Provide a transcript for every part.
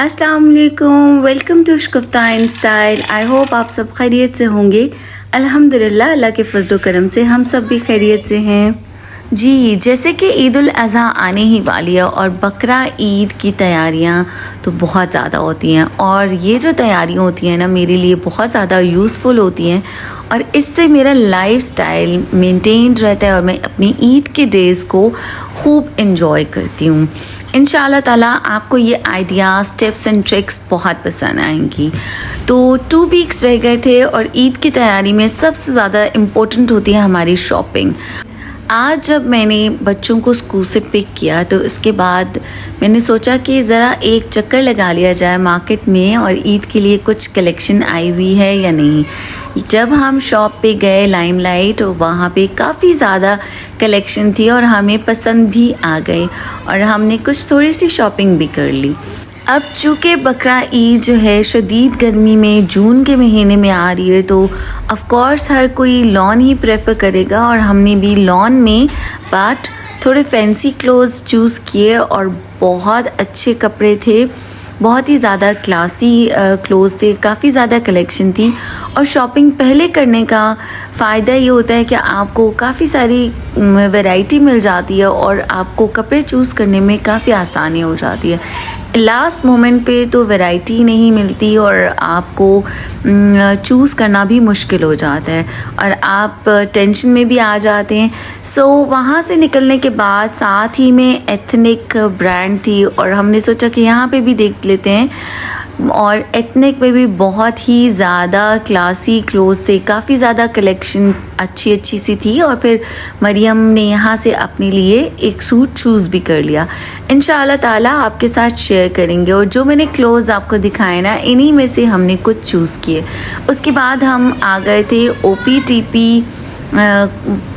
अस्सलाम वालेकुम, welcome to Shagufta in style. I hope आप सब खैरियत से होंगे। अल्हम्दुलिल्लाह, अल्लाह के फजल करम से हम सब भी खैरियत से हैं। जी, जैसे कि ईद उल अज़हा आने ही वाली है और बकरा ईद की तैयारियां तो बहुत ज़्यादा होती हैं और ये जो तैयारियां होती हैं ना मेरे लिए बहुत ज़्यादा यूज़फुल होती हैं और इससे मेरा लाइफस्टाइल मेंटेन रहता है और मैं अपनी ईद के डेज़ को खूब इंजॉय करती हूँ। इंशाअल्लाह ताला आपको ये आइडियाज़, टिप्स एंड ट्रिक्स बहुत पसंद आएंगी। तो 2 वीक्स रह गए थे और ईद की तैयारी में सबसे ज़्यादा इम्पोर्टेंट होती है हमारी शॉपिंग। आज जब मैंने बच्चों को स्कूल से पिक किया तो इसके बाद मैंने सोचा कि ज़रा एक चक्कर लगा लिया जाए मार्केट में और ईद के लिए कुछ कलेक्शन आई हुई है या नहीं। जब हम शॉप पे गए लाइमलाइट, वहाँ पे काफ़ी ज़्यादा कलेक्शन थी और हमें पसंद भी आ गई और हमने कुछ थोड़ी सी शॉपिंग भी कर ली। अब चूँकि बकरा ईद जो है शदीद गर्मी में जून के महीने में आ रही है तो ऑफ़ कोर्स हर कोई लॉन ही प्रेफर करेगा और हमने भी लॉन में बट थोड़े फैंसी क्लोथ्स चूज़ किए और बहुत अच्छे कपड़े थे, बहुत ही ज़्यादा क्लासी क्लोथ्स थे, काफ़ी ज़्यादा कलेक्शन थी। और शॉपिंग पहले करने का फ़ायदा ये होता है कि आपको काफ़ी सारी वैरायटी मिल जाती है और आपको कपड़े चूज़ करने में काफ़ी आसानी हो जाती है। लास्ट मोमेंट पे तो वैरायटी नहीं मिलती और आपको चूज़ करना भी मुश्किल हो जाता है और आप टेंशन में भी आ जाते हैं। सो वहाँ से निकलने के बाद साथ ही में एथनिक ब्रांड थी और हमने सोचा कि यहाँ पे भी देख लेते हैं और एथनिक में भी बहुत ही ज़्यादा क्लासी क्लोथ्स थे, काफ़ी ज़्यादा कलेक्शन अच्छी सी थी। और फिर मरियम ने यहाँ से अपने लिए एक सूट चूज़ भी कर लिया। इंशाअल्लाह ताला आपके साथ शेयर करेंगे और जो मैंने क्लोथ्स आपको दिखाए ना इन्हीं में से हमने कुछ चूज़ किए। उसके बाद हम आ गए थे OPTP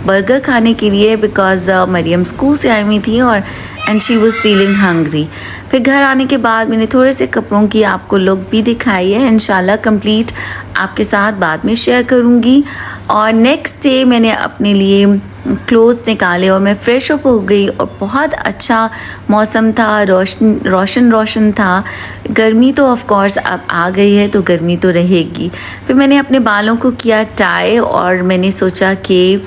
बर्गर खाने के लिए बिकॉज़ मरियम स्कूल से आई हुई थी और and she was feeling hungry. फिर घर आने के बाद मैंने थोड़े से कपड़ों की आपको लुक भी दिखाई है, इंशाल्लाह कंप्लीट आपके साथ बाद में शेयर करूँगी। और नेक्स्ट डे मैंने अपने लिए क्लोथ्स निकाले और मैं फ्रेश अप हो गई और बहुत अच्छा मौसम था, रोशन था। गर्मी तो ऑफ कोर्स अब आ गई है तो गर्मी तो रहेगी। फिर मैंने अपने बालों को किया टाई और मैंने सोचा कि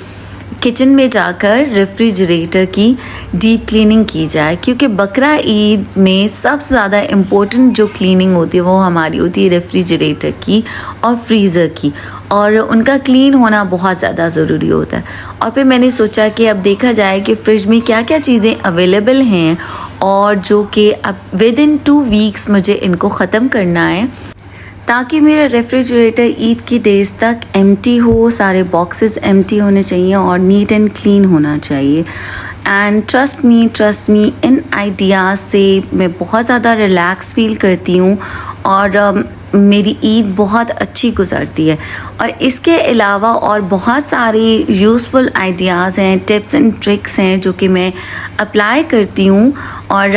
किचन में जाकर रेफ्रिजरेटर की डीप क्लीनिंग की जाए क्योंकि बकरा ईद में सबसे ज़्यादा इम्पोर्टेंट जो क्लीनिंग होती है वो हमारी होती है रेफ्रिजरेटर की और फ्रीज़र की और उनका क्लीन होना बहुत ज़्यादा ज़रूरी होता है। और फिर मैंने सोचा कि अब देखा जाए कि फ्रिज में क्या क्या चीज़ें अवेलेबल हैं और जो कि अब विद इन 2 वीक्स मुझे इनको ख़त्म करना है ताकि मेरा रेफ्रिजरेटर ईद की डेज़ तक एम्प्टी हो, सारे बॉक्सेस एम्प्टी होने चाहिए और नीट एंड क्लीन होना चाहिए। And trust me in ideas से मैं बहुत ज़्यादा रिलैक्स फील करती हूँ और मेरी ईद बहुत अच्छी गुजरती है। और इसके अलावा और बहुत सारे यूज़फुल आइडियाज़ हैं, टिप्स एंड ट्रिक्स हैं जो कि मैं अप्लाई करती हूँ और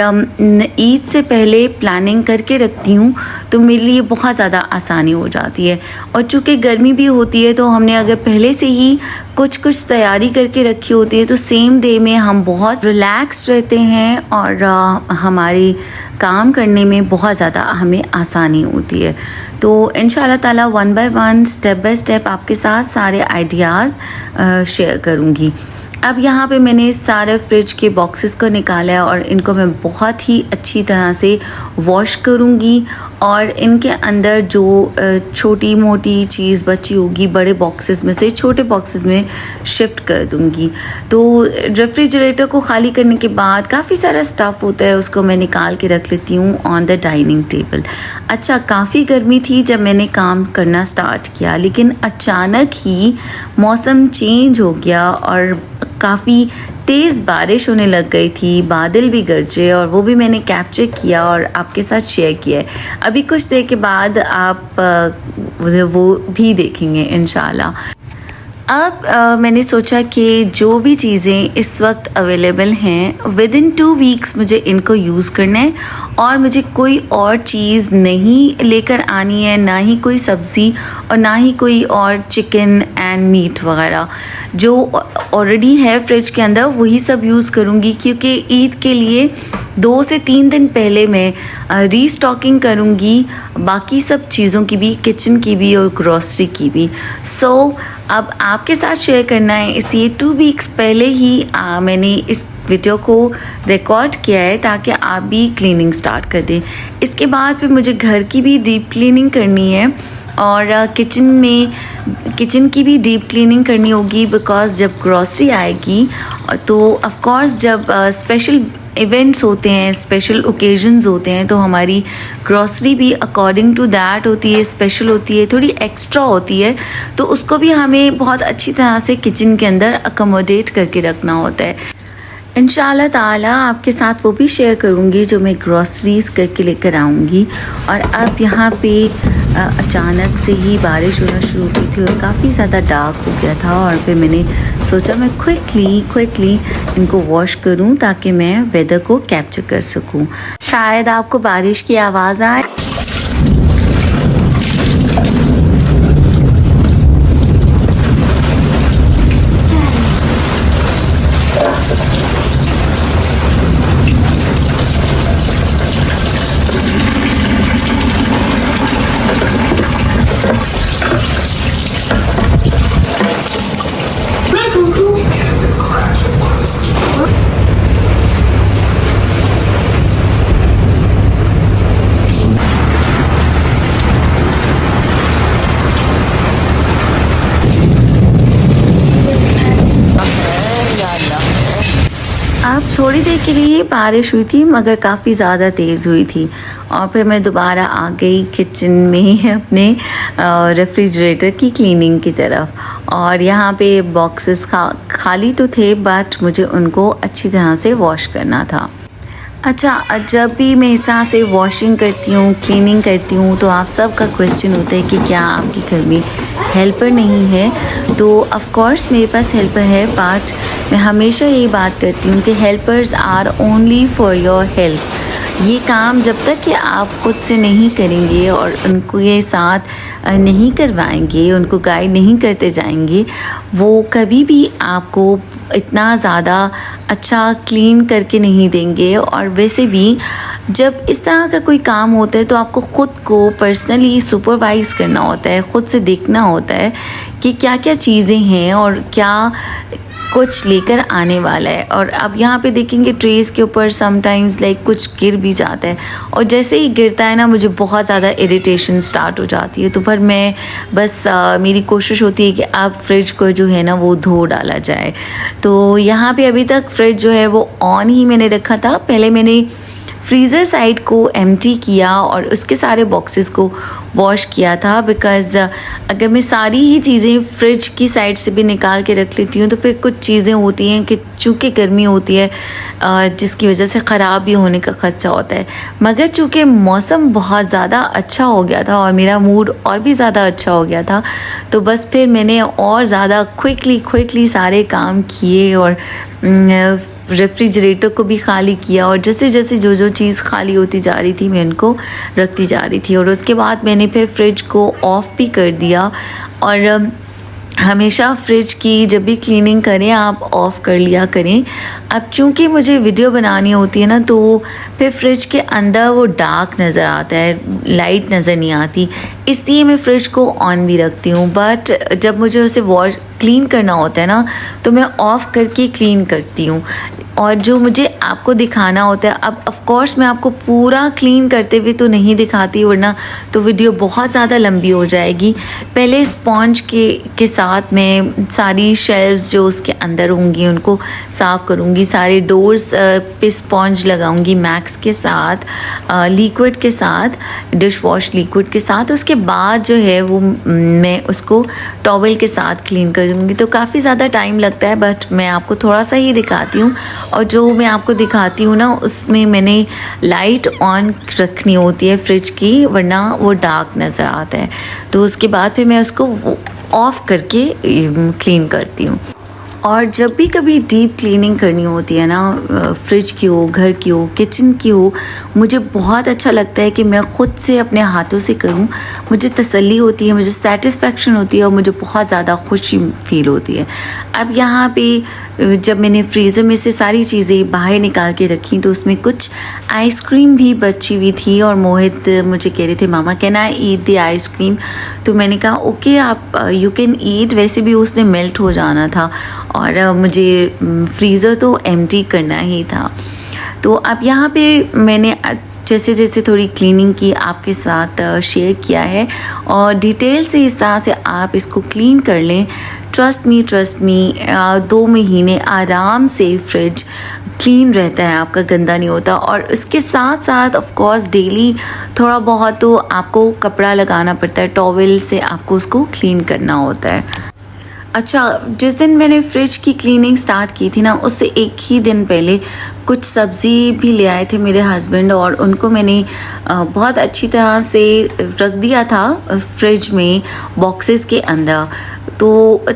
ईद से पहले प्लानिंग करके रखती हूँ तो मेरे लिए बहुत ज़्यादा आसानी हो जाती है। और चूँकि गर्मी भी होती है तो हमने अगर पहले से ही कुछ तैयारी करके रखी होती है तो सेम डे में हम बहुत रिलैक्स रहते हैं और हमारी काम करने में बहुत ज़्यादा हमें आसानी होती है। तो इंशाअल्लाह ताला 1 बाय 1 स्टेप बाय स्टेप आपके साथ सारे आइडियाज़ शेयर करूँगी। अब यहाँ पे मैंने सारे फ्रिज के बॉक्सेस को निकाला है और इनको मैं बहुत ही अच्छी तरह से वॉश करूँगी और इनके अंदर जो छोटी मोटी चीज़ बची होगी बड़े बॉक्सेस में से छोटे बॉक्सेस में शिफ्ट कर दूँगी। तो रेफ्रिजरेटर को ख़ाली करने के बाद काफ़ी सारा स्टफ़ होता है, उसको मैं निकाल के रख लेती हूँ ऑन द डाइनिंग टेबल। अच्छा, काफ़ी गर्मी थी जब मैंने काम करना स्टार्ट किया लेकिन अचानक ही मौसम चेंज हो गया और काफ़ी तेज़ बारिश होने लग गई थी, बादल भी गरजे और वो भी मैंने कैप्चर किया और आपके साथ शेयर किया है। अभी कुछ देर के बाद आप वो भी देखेंगे इंशाल्लाह। अब मैंने सोचा कि जो भी चीज़ें इस वक्त अवेलेबल हैं विद इन 2 वीक्स मुझे इनको यूज़ करना है और मुझे कोई और चीज़ नहीं लेकर आनी है, ना ही कोई सब्ज़ी और ना ही कोई और चिकन एंड मीट वगैरह। जो ऑलरेडी है फ्रिज के अंदर वही सब यूज़ करूँगी, क्योंकि ईद के लिए 2 से 3 दिन पहले मैं रीस्टॉकिंग करूँगी बाकी सब चीज़ों की भी, किचन की भी और ग्रॉसरी की भी। सो अब आपके साथ शेयर करना है, इसलिए 2 वीक्स पहले ही मैंने इस वीडियो को रिकॉर्ड किया है ताकि आप भी क्लीनिंग स्टार्ट कर दें। इसके बाद फिर मुझे घर की भी डीप क्लीनिंग करनी है और किचन की भी डीप क्लीनिंग करनी होगी, बिकॉज़ जब ग्रॉसरी आएगी तो ऑफ़ कोर्स जब स्पेशल इवेंट्स होते हैं, स्पेशल ओकेजन्स होते हैं, तो हमारी ग्रॉसरी भी अकॉर्डिंग टू दैट होती है, स्पेशल होती है, थोड़ी एक्स्ट्रा होती है, तो उसको भी हमें बहुत अच्छी तरह से किचन के अंदर अकोमोडेट करके रखना होता है। इंशाल्लाह ताला आपके साथ वो भी शेयर करूँगी जो मैं ग्रॉसरीज़ करके लेकर आऊँगी। और अब यहाँ पे अचानक से ही बारिश होना शुरू हुई थी और काफ़ी ज़्यादा डार्क हो गया था, और फिर मैंने सोचा मैं क्विकली इनको वॉश करूँ ताकि मैं वेदर को कैप्चर कर सकूँ। शायद आपको बारिश की आवाज़ आए। अब थोड़ी देर के लिए बारिश हुई थी मगर काफ़ी ज़्यादा तेज़ हुई थी, और फिर मैं दोबारा आ गई किचन में अपने रेफ्रिजरेटर की क्लीनिंग की तरफ। और यहाँ पे बॉक्सेस खाली तो थे, बट मुझे उनको अच्छी तरह से वॉश करना था। अच्छा, जब भी मैं इस तरह से वॉशिंग करती हूँ, क्लीनिंग करती हूँ, तो आप सब का क्वेश्चन होता है कि क्या आपके घर में हेल्पर नहीं है? तो ऑफ़ कोर्स मेरे पास हेल्पर है, बट मैं हमेशा यही बात करती हूँ कि helpers are only for your help. ये काम जब तक कि आप ख़ुद से नहीं करेंगे और उनको ये साथ नहीं करवाएंगे, उनको गाइड नहीं करते जाएंगे, वो कभी भी आपको इतना ज़्यादा अच्छा क्लीन करके नहीं देंगे। और वैसे भी जब इस तरह का कोई काम होता है तो आपको ख़ुद को पर्सनली सुपरवाइज़ करना होता है, ख़ुद से देखना होता है कि क्या क्या चीज़ें हैं और क्या कुछ लेकर आने वाला है। और अब यहाँ पे देखेंगे ट्रेस के ऊपर समटाइम्स लाइक कुछ गिर भी जाता है, और जैसे ही गिरता है ना मुझे बहुत ज़्यादा इरिटेशन स्टार्ट हो जाती है। तो फिर मैं बस मेरी कोशिश होती है कि अब फ्रिज को जो है ना वो धो डाला जाए। तो यहाँ पे अभी तक फ्रिज जो है वो ऑन ही मैंने रखा था। पहले मैंने फ्रीज़र साइड को एम्प्टी किया और उसके सारे बॉक्सेस को वॉश किया था, बिकॉज़ अगर मैं सारी ही चीज़ें फ्रिज की साइड से भी निकाल के रख लेती हूँ तो फिर कुछ चीज़ें होती हैं कि चूँकि गर्मी होती है जिसकी वजह से ख़राब भी होने का खदशा होता है। मगर चूँकि मौसम बहुत ज़्यादा अच्छा हो गया था और मेरा मूड और भी ज़्यादा अच्छा हो गया था, तो बस फिर मैंने और ज़्यादा क्विकली सारे काम किए और रेफ्रिजरेटर को भी खाली किया, और जैसे जैसे जो चीज़ खाली होती जा रही थी मैं उनको रखती जा रही थी। और उसके बाद मैंने फिर फ्रिज को ऑफ़ भी कर दिया। और हमेशा फ्रिज की जब भी क्लीनिंग करें आप ऑफ़ कर लिया करें। अब चूँकि मुझे वीडियो बनानी होती है ना, तो फिर फ्रिज के अंदर वो डार्क नज़र आता है, लाइट नज़र नहीं आती, इसलिए मैं फ़्रिज को ऑन भी रखती हूँ। बट जब मुझे उसे वॉश क्लीन करना होता है ना तो मैं ऑफ़ करके क्लीन करती हूँ। और जो मुझे आपको दिखाना होता है, अब ऑफ़ कोर्स मैं आपको पूरा क्लीन करते हुए तो नहीं दिखाती, वरना तो वीडियो बहुत ज़्यादा लंबी हो जाएगी। पहले स्पॉन्ज के साथ मैं सारी शेल्व्स जो उसके अंदर होंगी उनको साफ़ करूँगी, सारे डोर्स पे स्पॉन्ज लगाऊँगी मैक्स के साथ, लिक्विड के साथ, डिश वॉश लिक्विड के साथ। उसके बाद जो है वो मैं उसको टॉवल के साथ क्लीन कर दूँगी। तो काफ़ी ज़्यादा टाइम लगता है, बट मैं आपको थोड़ा सा ही दिखाती हूँ। और जो मैं आपको दिखाती हूँ ना उसमें मैंने लाइट ऑन रखनी होती है फ्रिज की, वरना वो डार्क नज़र आता है। तो उसके बाद फिर मैं उसको ऑफ करके क्लीन करती हूँ। और जब भी कभी डीप क्लीनिंग करनी होती है ना, फ्रिज की हो, घर की हो, किचन की हो, मुझे बहुत अच्छा लगता है कि मैं ख़ुद से अपने हाथों से करूं। मुझे तसल्ली होती है, मुझे सेटिस्फेक्शन होती है और मुझे बहुत ज़्यादा खुशी फील होती है। अब यहाँ पे जब मैंने फ्रीज़र में से सारी चीज़ें बाहर निकाल के रखी तो उसमें कुछ आइसक्रीम भी बची हुई थी और मोहित मुझे कह रहे थे मामा can I eat the ice cream. तो मैंने कहा ओके आप यू कैन ईट। वैसे भी उसने मेल्ट हो जाना था और मुझे फ्रीज़र तो एम्प्टी करना ही था। तो अब यहाँ पे मैंने जैसे जैसे थोड़ी क्लीनिंग की आपके साथ शेयर किया है और डिटेल से इस तरह से आप इसको क्लीन कर लें। ट्रस्ट मी 2 महीने आराम से फ्रिज क्लीन रहता है, आपका गंदा नहीं होता। और इसके साथ साथ ऑफ कोर्स डेली थोड़ा बहुत तो आपको कपड़ा लगाना पड़ता है, टॉवल से आपको उसको क्लीन करना होता है। अच्छा, जिस दिन मैंने फ्रिज की क्लीनिंग स्टार्ट की थी ना, उससे एक ही दिन पहले कुछ सब्ज़ी भी ले आए थे मेरे हस्बैंड और उनको मैंने बहुत अच्छी तरह से रख दिया था फ्रिज में बॉक्सेस के अंदर। तो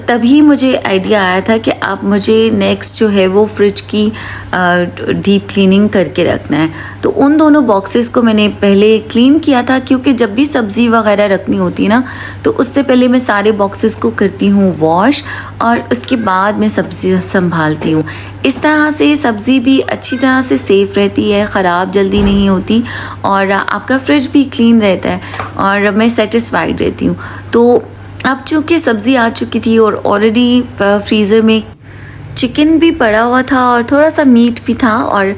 तभी मुझे आइडिया आया था कि अब मुझे नेक्स्ट जो है वो फ्रिज की डीप क्लीनिंग करके रखना है। तो उन दोनों बॉक्सेस को मैंने पहले क्लीन किया था, क्योंकि जब भी सब्ज़ी वगैरह रखनी होती है ना तो उससे पहले मैं सारे बॉक्सेस को करती हूँ वॉश और उसके बाद मैं सब्ज़ी संभालती हूँ। इस तरह से सब्ज़ी भी अच्छी तरह से सेफ़ रहती है, ख़राब जल्दी नहीं होती और आपका फ्रिज भी क्लीन रहता है और मैं सेटिस्फाइड रहती हूँ। तो अब चूँकि सब्ज़ी आ चुकी थी और ऑलरेडी फ्रीज़र में चिकन भी पड़ा हुआ था और थोड़ा सा मीट भी था और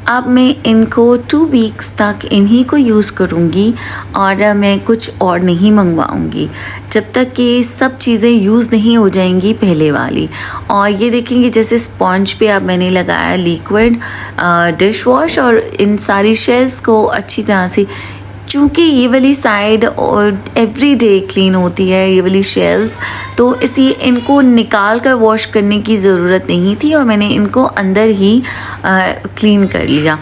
अब मैं इनको 2 वीक्स तक इन्हीं को यूज़ करूँगी और मैं कुछ और नहीं मंगवाऊँगी जब तक कि सब चीज़ें यूज़ नहीं हो जाएंगी पहले वाली। और ये देखेंगे जैसे स्पॉन्ज पे अब मैंने लगाया लिक्विड डिश वॉश और इन सारी शेल्स को अच्छी तरह से, चूँकि ये वाली साइड और एवरी डे क्लीन होती है ये वाली शेल्स, तो इसलिए इनको निकाल कर वॉश करने की ज़रूरत नहीं थी और मैंने इनको अंदर ही क्लीन कर लिया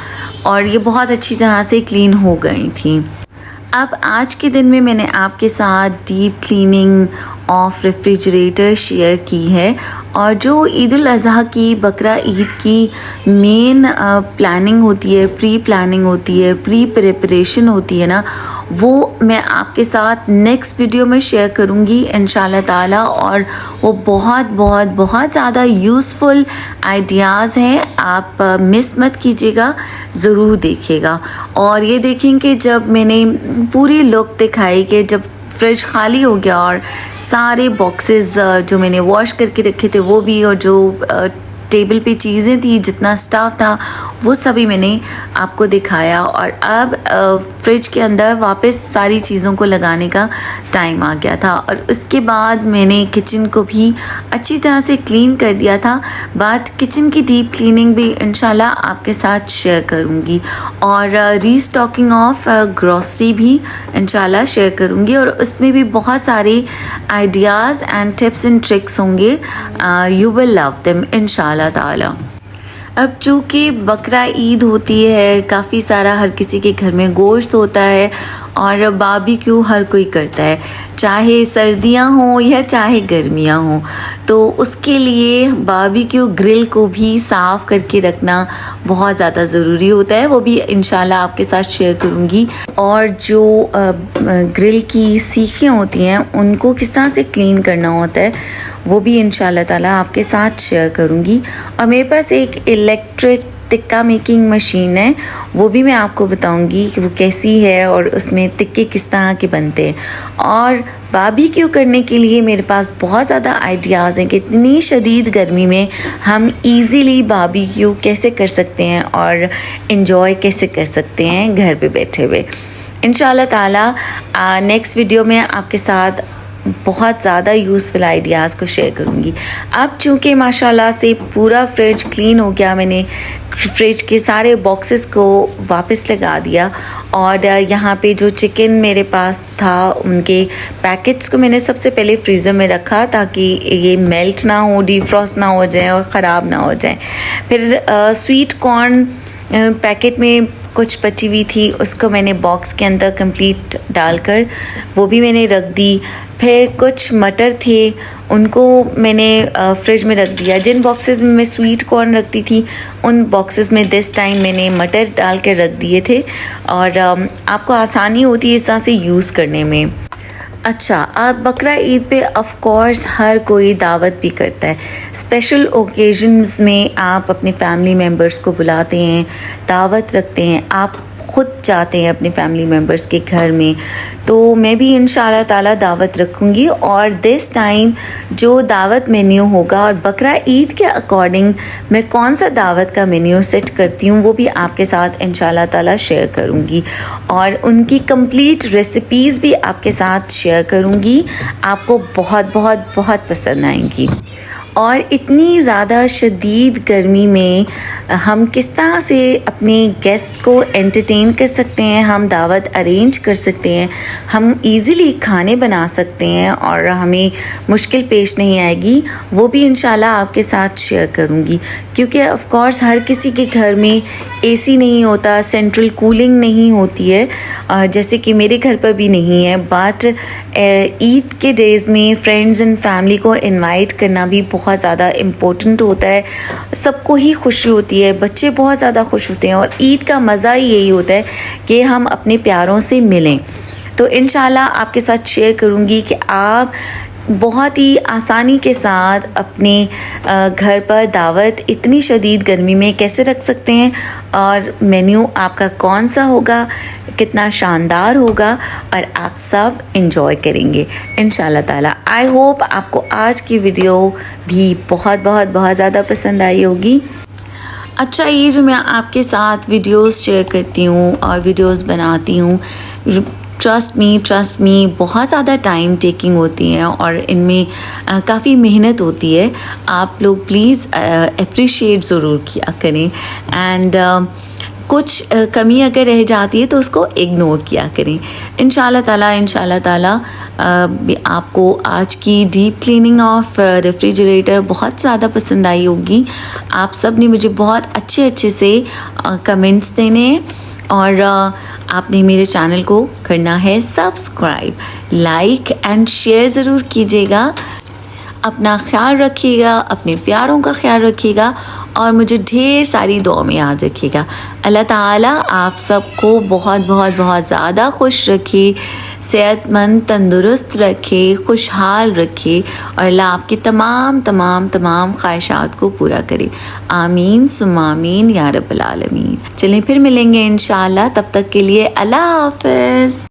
और ये बहुत अच्छी तरह से क्लीन हो गई थी। अब आज के दिन में मैंने आपके साथ deep cleaning of refrigerator share की है और जो ईद उल अज़हा की, बकरा ईद की मेन प्लानिंग होती है, प्री प्लानिंग होती है, प्री प्रिपरेशन होती है ना, वो मैं आपके साथ नेक्स्ट वीडियो में शेयर करूँगी इंशाल्लाह ताला। और वो बहुत बहुत बहुत ज़्यादा यूज़फुल आइडियाज़ हैं, आप मिस मत कीजिएगा, ज़रूर देखिएगा। और ये देखेंगे जब मैंने पूरी लुक दिखाई कि जब फ्रिज खाली हो गया और सारे बॉक्सेस जो मैंने वॉश करके रखे थे वो भी, और जो टेबल पे चीज़ें थी, जितना स्टाफ था वो सभी मैंने आपको दिखाया। और अब फ्रिज के अंदर वापस सारी चीज़ों को लगाने का टाइम आ गया था और उसके बाद मैंने किचन को भी अच्छी तरह से क्लीन कर दिया था। बट किचन की डीप क्लीनिंग भी इंशाल्लाह आपके साथ शेयर करूँगी और रीस्टॉकिंग ऑफ ग्रॉसरी भी इंशाल्लाह शेयर करूँगी और उसमें भी बहुत सारे ideas and tips and tricks होंगे। यू विल लव देम इंशाल्लाह ताला। अब चूँकि बकरा ईद होती है, काफ़ी सारा हर किसी के घर में गोश्त होता है और बारबेक्यू हर कोई करता है, चाहे सर्दियां हों या चाहे गर्मियां हों। तो उसके लिए बारबेक्यू ग्रिल को भी साफ़ करके रखना बहुत ज़्यादा ज़रूरी होता है, वो भी इंशाल्लाह आपके साथ शेयर करूँगी। और जो ग्रिल की सीखें होती हैं उनको किस तरह से क्लीन करना होता है वो भी इंशाल्लाह ताला आपके साथ शेयर करूँगी। और मेरे पास एक इलेक्ट्रिक टिक्का मेकिंग मशीन है, वो भी मैं आपको बताऊंगी कि वो कैसी है और उसमें टिक्के किस तरह के बनते हैं। और बारबेक्यू करने के लिए मेरे पास बहुत ज़्यादा आइडियाज़ हैं कि इतनी शदीद गर्मी में हम इजीली बारबेक्यू कैसे कर सकते हैं और इन्जॉय कैसे कर सकते हैं घर पे बैठे हुए। इंशाल्लाह ताला नेक्स्ट वीडियो में आपके साथ बहुत ज़्यादा यूज़फुल आइडियाज़ को शेयर करूँगी। अब चूँकि माशाल्लाह से पूरा फ्रिज क्लीन हो गया, मैंने फ्रिज के सारे बॉक्सेस को वापस लगा दिया और यहाँ पे जो चिकन मेरे पास था उनके पैकेट्स को मैंने सबसे पहले फ्रीज़र में रखा ताकि ये मेल्ट ना हो, डीफ्रॉस्ट ना हो जाए और ख़राब ना हो जाए। फिर स्वीट कॉर्न पैकेट में कुछ बची हुई थी उसको मैंने बॉक्स के अंदर कंप्लीट डालकर वो भी मैंने रख दी। फिर कुछ मटर थे उनको मैंने फ्रिज में रख दिया। जिन बॉक्सेस में मैं स्वीट कॉर्न रखती थी उन बॉक्सेस में दिस टाइम मैंने मटर डाल के रख दिए थे और आपको आसानी होती है इस तरह से यूज़ करने में। अच्छा, आप बकरा ईद पे ऑफ कोर्स हर कोई दावत भी करता है। स्पेशल ओकेजन्स में आप अपने फैमिली मेम्बर्स को बुलाते हैं, दावत रखते हैं, आप खुद जाते हैं अपने फैमिली मेम्बर्स के घर में। तो मैं भी इंशाल्लाह ताला दावत रखूँगी और दिस टाइम जो दावत मेन्यू होगा और बकरा ईद के अकॉर्डिंग मैं कौन सा दावत का मेन्यू सेट करती हूँ वो भी आपके साथ इंशाल्लाह ताला शेयर करूँगी और उनकी कंप्लीट रेसिपीज़ भी आपके साथ शेयर करूँगी। आपको बहुत बहुत बहुत पसंद आएंगी। और इतनी ज़्यादा शदीद गर्मी में हम किस तरह से अपने गेस्ट को एंटरटेन कर सकते हैं, हम दावत अरेंज कर सकते हैं, हम इजीली खाने बना सकते हैं और हमें मुश्किल पेश नहीं आएगी, वो भी इंशाल्लाह आपके साथ शेयर करूँगी। क्योंकि ऑफ़ कोर्स हर किसी के घर में एसी नहीं होता, सेंट्रल कूलिंग नहीं होती है, जैसे कि मेरे घर पर भी नहीं है। बट ईद के डेज़ में फ्रेंड्स एंड फैमिली को इनवाइट करना भी बहुत ज़्यादा इम्पोर्टेंट होता है। सबको ही खुशी होती है, बच्चे बहुत ज़्यादा खुश होते हैं और ईद का मज़ा ही यही होता है कि हम अपने प्यारों से मिलें। तो इंशाल्लाह आपके साथ शेयर करूँगी कि आप बहुत ही आसानी के साथ अपने घर पर दावत इतनी शदीद गर्मी में कैसे रख सकते हैं और मेन्यू आपका कौन सा होगा, कितना शानदार होगा और आप सब एंजॉय करेंगे इंशाल्लाह ताला। आई होप आपको आज की वीडियो भी बहुत बहुत बहुत ज़्यादा पसंद आई होगी। अच्छा, ये जो मैं आपके साथ वीडियोस शेयर करती हूँ और वीडियोस बनाती हूँ, ट्रस्ट मी बहुत ज़्यादा टाइम टेकिंग होती हैं और इनमें काफ़ी मेहनत होती है। आप लोग प्लीज़ अप्रिशिएट ज़रूर किया करें एंड कुछ कमी अगर रह जाती है तो उसको इग्नोर किया करें। इंशाल्लाह ताला आपको आज की डीप क्लीनिंग ऑफ रेफ्रिजरेटर बहुत ज़्यादा पसंद आई होगी। आप सब ने मुझे बहुत अच्छे से कमेंट्स देने हैं और आपने मेरे चैनल को करना है सब्सक्राइब, लाइक एंड शेयर ज़रूर कीजिएगा। अपना ख्याल रखिएगा, अपने प्यारों का ख्याल रखिएगा और मुझे ढेर सारी दुआ में याद रखिएगा। अल्लाह ताला आप सबको बहुत बहुत बहुत ज़्यादा खुश रखे, सेहतमंद तंदुरुस्त रखे, खुशहाल रखे और अल्लाह आपकी तमाम ख्वाहिशात को पूरा करे। आमीन सुम्मा आमीन या रब्बल आलमीन। चलें फिर मिलेंगे इंशाल्लाह, तब तक के लिए अल्लाह हाफ़िज़।